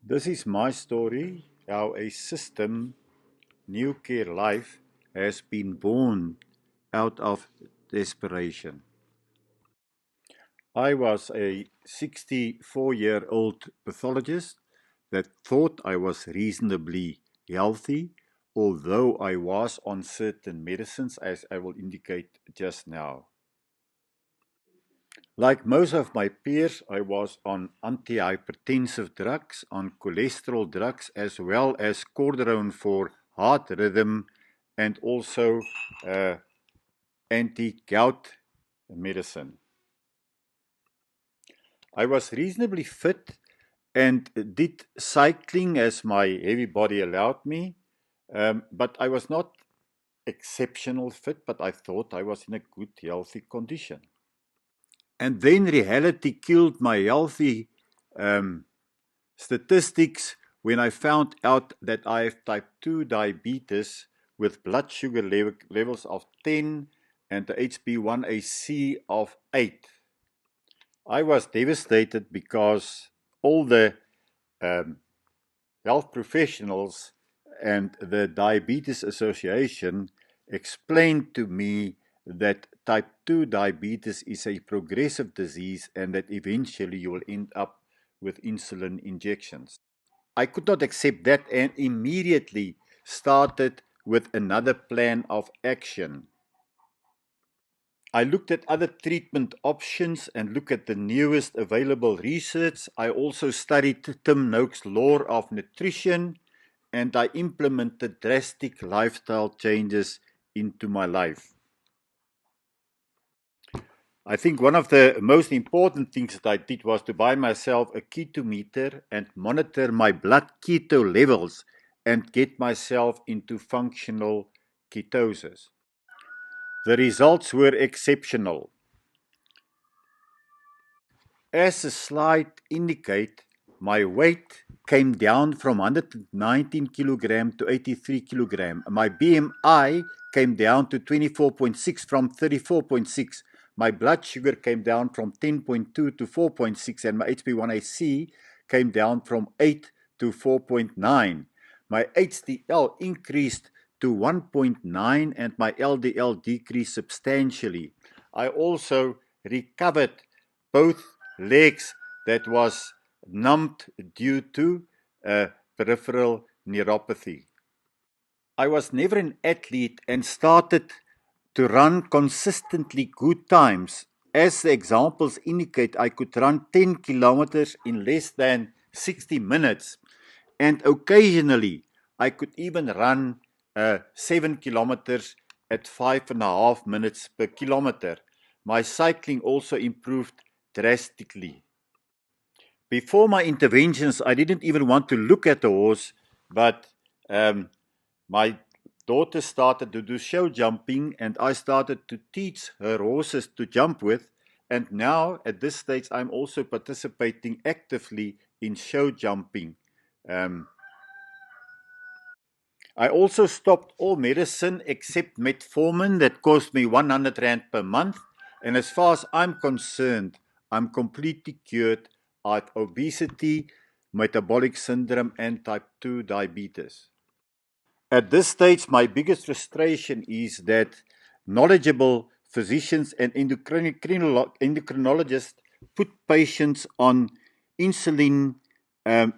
This is my story, how a system, New Care Life, has been born out of desperation. I was a 64-year-old pathologist that thought I was reasonably healthy, although I was on certain medicines, as I will indicate just now. Like most of my peers, I was on antihypertensive drugs, on cholesterol drugs, as well as cortisone for heart rhythm, and also uh, anti-gout medicine. I was reasonably fit and did cycling as my heavy body allowed me, but I was not exceptional fit, but I thought I was in a good, healthy condition. And then reality killed my healthy um, statistics when I found out that I have type 2 diabetes with blood sugar levels of 10 and the HbA1c of 8. I was devastated because all the um, health professionals and the Diabetes Association explained to me that type 2 diabetes is a progressive disease and that eventually you will end up with insulin injections. I could not accept that and immediately started with another plan of action. I looked at other treatment options and looked at the newest available research. I also studied Tim Noakes' law of nutrition, and I implemented drastic lifestyle changes into my life. I think one of the most important things that I did was to buy myself a ketometer and monitor my blood keto levels and get myself into functional ketosis. The results were exceptional. As the slide indicates, my weight came down from 119 kilogram to 83 kilogram. My BMI came down to 24.6 from 34.6. My blood sugar came down from 10.2 to 4.6, and my HbA1c came down from 8 to 4.9. My HDL increased to 1.9 and my LDL decreased substantially. I also recovered both legs that was numbed due to peripheral neuropathy. I was never an athlete and started to run consistently good times. As the examples indicate, I could run 10 kilometers in less than 60 minutes. And occasionally, I could even run 7 kilometers at 5.5 minutes per kilometer. My cycling also improved drastically. Before my interventions, I didn't even want to look at the horse, but my daughter started to do show jumping, and I started to teach her horses to jump with. And now, at this stage, I'm also participating actively in show jumping. Um, I also stopped all medicine except metformin that cost me 100 Rand per month. And as far as I'm concerned, I'm completely cured of obesity, metabolic syndrome, and type 2 diabetes. At this stage, my biggest frustration is that knowledgeable physicians and endocrinologists put patients on insulin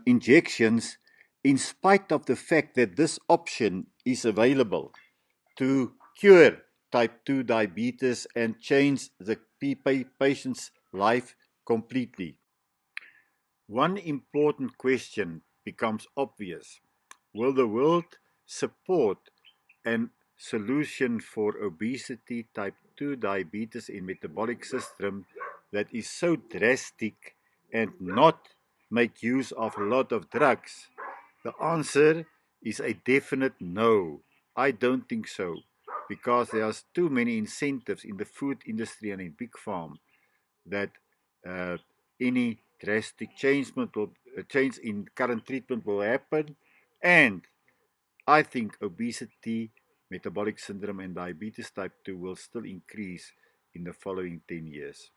injections in spite of the fact that this option is available to cure type 2 diabetes and change the patient's life completely. One important question becomes obvious. Will the world support a solution for obesity, type 2 diabetes, and metabolic system that is so drastic and not make use of a lot of drugs? The answer is a definite no. I don't think so, because there are too many incentives in the food industry and in big farm that uh, any drastic change in current treatment will happen. And I think obesity, metabolic syndrome, and diabetes type 2 will still increase in the following 10 years.